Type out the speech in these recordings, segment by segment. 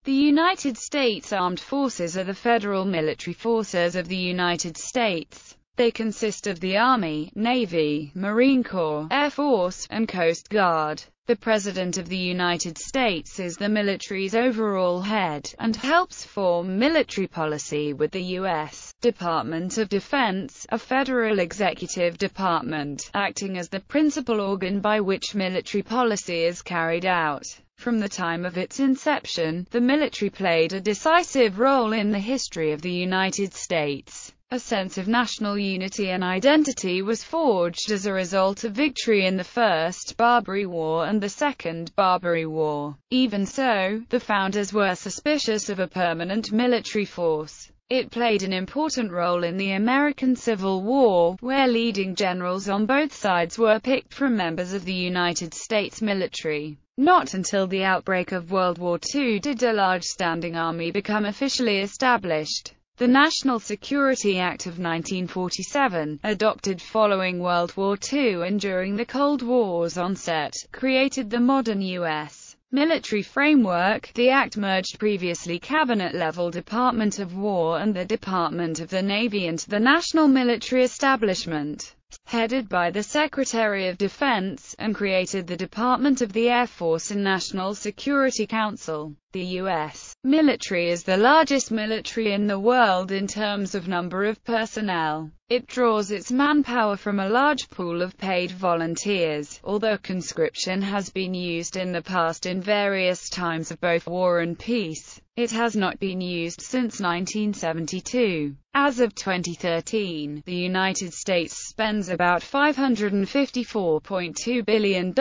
The United States Armed Forces are the federal military forces of the United States. They consist of the Army, Navy, Marine Corps, Air Force, and Coast Guard. The President of the United States is the military's overall head, and helps form military policy with the U.S. Department of Defense, a federal executive department, acting as the principal organ by which military policy is carried out. From the time of its inception, the military played a decisive role in the history of the United States. A sense of national unity and identity was forged as a result of victory in the First Barbary War and the Second Barbary War. Even so, the founders were suspicious of a permanent military force. It played an important role in the American Civil War, where leading generals on both sides were picked from members of the United States military. Not until the outbreak of World War II did a large standing army become officially established. The National Security Act of 1947, adopted following World War II and during the Cold War's onset, created the modern U.S. military framework. The act merged previously cabinet-level Department of War and the Department of the Navy into the national military establishment, headed by the Secretary of Defense, and created the Department of the Air Force and National Security Council. The U.S. military is the largest military in the world in terms of number of personnel. It draws its manpower from a large pool of paid volunteers, although conscription has been used in the past in various times of both war and peace. It has not been used since 1972. As of 2013, the United States spends about $554.2 billion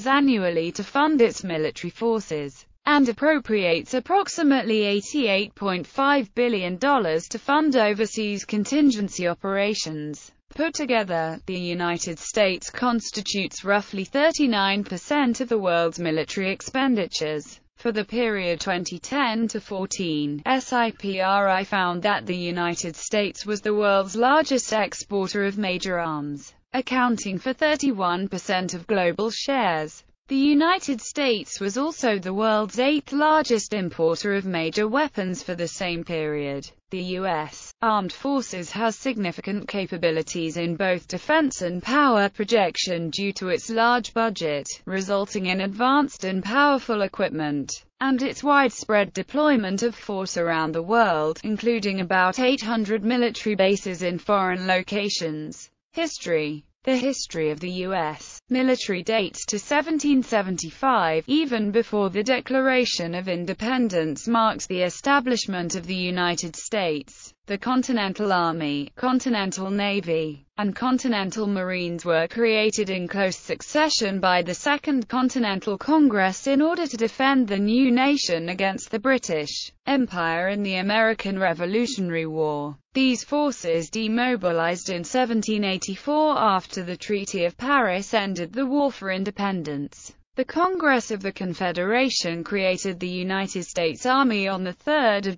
annually to fund its military forces, and appropriates approximately $88.5 billion to fund overseas contingency operations. Put together, the United States constitutes roughly 39% of the world's military expenditures. For the period 2010 to 14, SIPRI found that the United States was the world's largest exporter of major arms, accounting for 31% of global shares. The United States was also the world's 8th largest importer of major weapons for the same period. The U.S. Armed Forces has significant capabilities in both defense and power projection due to its large budget, resulting in advanced and powerful equipment, and its widespread deployment of force around the world, including about 800 military bases in foreign locations. History. The history of the U.S. military dates to 1775. Even before the Declaration of Independence marks the establishment of the United States, the Continental Army, Continental Navy, and Continental Marines were created in close succession by the Second Continental Congress in order to defend the new nation against the British Empire in the American Revolutionary War. These forces demobilized in 1784 after the Treaty of Paris ended the War for Independence. The Congress of the Confederation created the United States Army on 3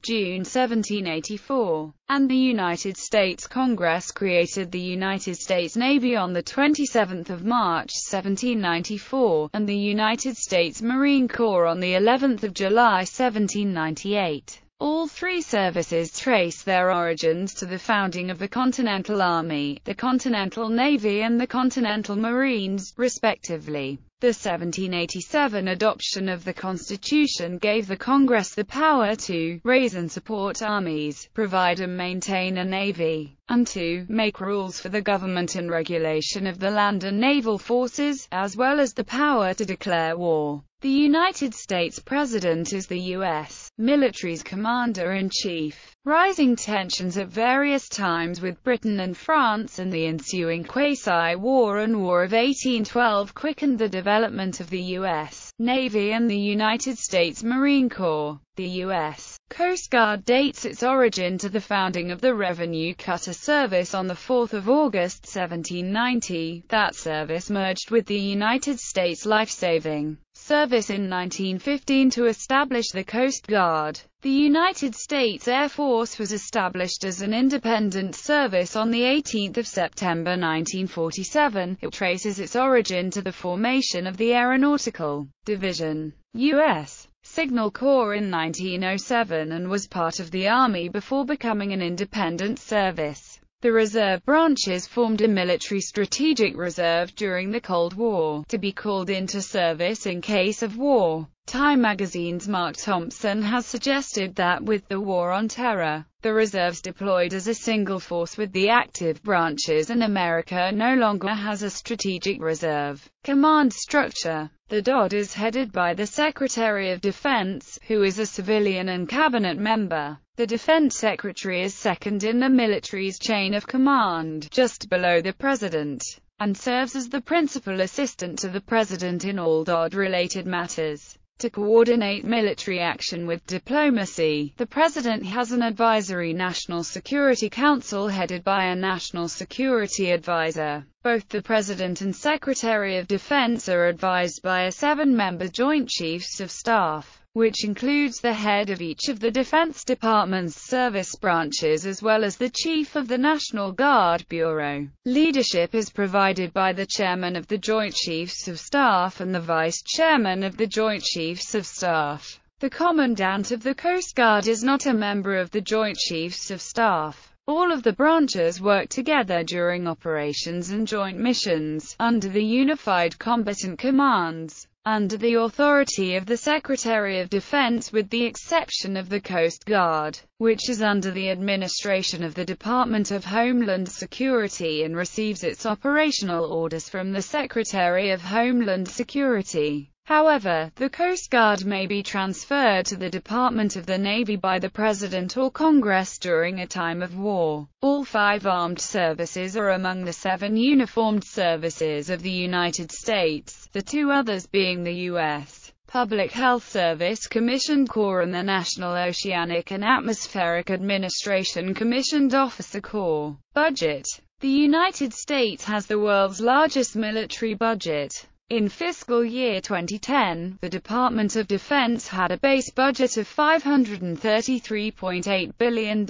June 1784, and the United States Congress created the United States Navy on 27 March 1794, and the United States Marine Corps on the 11th of July 1798. All three services trace their origins to the founding of the Continental Army, the Continental Navy and the Continental Marines, respectively. The 1787 adoption of the Constitution gave the Congress the power to raise and support armies, provide and maintain a navy, and to make rules for the government and regulation of the land and naval forces, as well as the power to declare war. The United States President is the U.S. military's commander-in-chief. Rising tensions at various times with Britain and France and the ensuing Quasi-War and War of 1812 quickened the development of the U.S. Navy and the United States Marine Corps. The U.S. Coast Guard dates its origin to the founding of the Revenue Cutter Service on 4 August 1790. That service merged with the United States Life-Saving Service in 1915 to establish the Coast Guard. The United States Air Force was established as an independent service on 18 September 1947. It traces its origin to the formation of the Aeronautical Division, U.S. Signal Corps in 1907 and was part of the Army before becoming an independent service. The reserve branches formed a military strategic reserve during the Cold War, to be called into service in case of war. Time magazine's Mark Thompson has suggested that with the War on Terror, the reserves deployed as a single force with the active branches, and America no longer has a strategic reserve command structure. The DOD is headed by the Secretary of Defense, who is a civilian and cabinet member. The Defense Secretary is second in the military's chain of command, just below the President, and serves as the principal assistant to the President in all DOD-related matters. To coordinate military action with diplomacy, the President has an advisory National Security Council headed by a National Security Advisor. Both the President and Secretary of Defense are advised by a 7-member Joint Chiefs of Staff, which includes the head of each of the Defense Department's service branches as well as the Chief of the National Guard Bureau. Leadership is provided by the Chairman of the Joint Chiefs of Staff and the Vice Chairman of the Joint Chiefs of Staff. The Commandant of the Coast Guard is not a member of the Joint Chiefs of Staff. All of the branches work together during operations and joint missions, under the Unified Combatant Commands, under the authority of the Secretary of Defense with the exception of the Coast Guard, which is under the administration of the Department of Homeland Security and receives its operational orders from the Secretary of Homeland Security. However, the Coast Guard may be transferred to the Department of the Navy by the President or Congress during a time of war. All 5 armed services are among the 7 uniformed services of the United States, the 2 others being the U.S. Public Health Service Commissioned Corps and the National Oceanic and Atmospheric Administration Commissioned Officer Corps. Budget. The United States has the world's largest military budget. In fiscal year 2010, the Department of Defense had a base budget of $533.8 billion.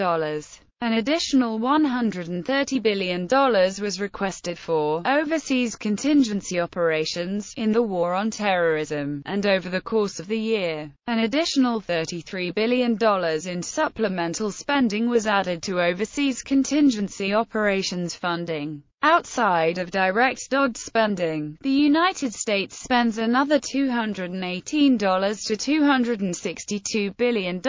An additional $130 billion was requested for overseas contingency operations in the war on terrorism, and over the course of the year, an additional $33 billion in supplemental spending was added to overseas contingency operations funding. Outside of direct DOD spending, the United States spends another $218 to $262 billion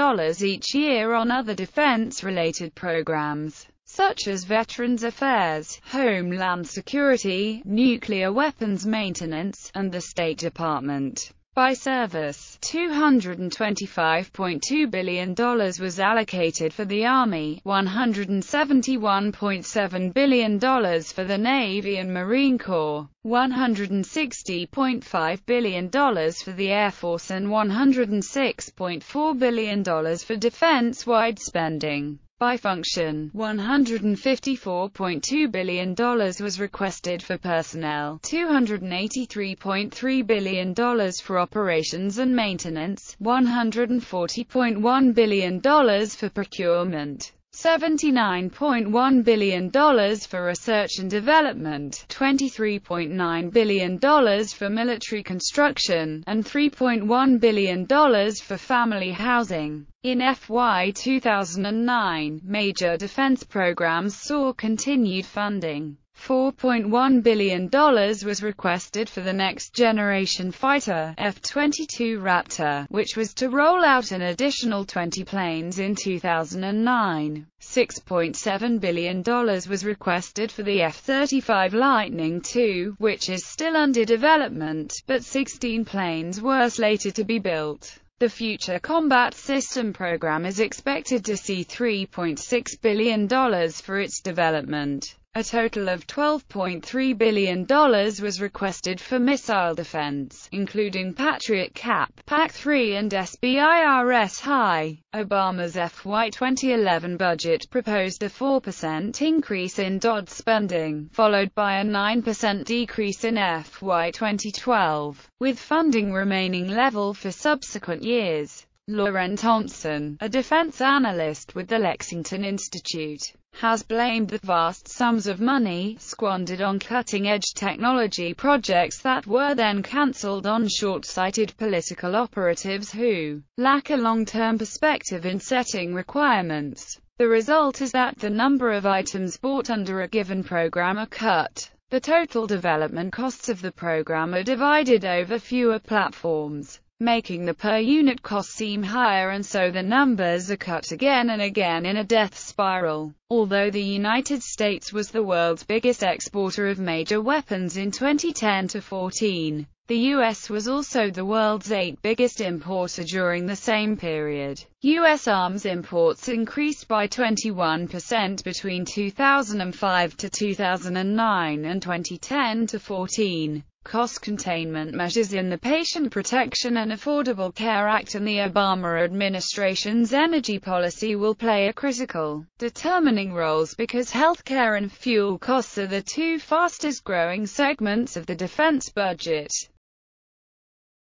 each year on other defense-related programs, such as Veterans Affairs, Homeland Security, nuclear weapons maintenance, and the State Department. By service, $225.2 billion was allocated for the Army, $171.7 billion for the Navy and Marine Corps, $160.5 billion for the Air Force and $106.4 billion for defense-wide spending. By function, $154.2 billion was requested for personnel, $283.3 billion for operations and maintenance, $140.1 billion for procurement, $79.1 billion for research and development, $23.9 billion for military construction, and $3.1 billion for family housing. In FY 2009, major defense programs saw continued funding. $4.1 billion was requested for the Next Generation Fighter, F-22 Raptor, which was to roll out an additional 20 planes in 2009. $6.7 billion was requested for the F-35 Lightning II, which is still under development, but 16 planes were slated to be built. The Future Combat System program is expected to see $3.6 billion for its development. A total of $12.3 billion was requested for missile defense, including Patriot Cap, PAC-3 and SBIRS-High. Obama's FY 2011 budget proposed a 4% increase in DOD spending, followed by a 9% decrease in FY 2012, with funding remaining level for subsequent years. Lauren Thompson, a defense analyst with the Lexington Institute, has blamed the vast sums of money squandered on cutting-edge technology projects that were then cancelled on short-sighted political operatives who lack a long-term perspective in setting requirements. The result is that the number of items bought under a given program are cut. The total development costs of the program are divided over fewer platforms, making the per-unit cost seem higher, and so the numbers are cut again and again in a death spiral. Although the United States was the world's biggest exporter of major weapons in 2010-14, the U.S. was also the world's 8th biggest importer during the same period. U.S. arms imports increased by 21% between 2005 to 2009 and 2010-14. Cost containment measures in the Patient Protection and Affordable Care Act and the Obama administration's energy policy will play a critical, determining roles because healthcare and fuel costs are the two fastest growing segments of the defense budget.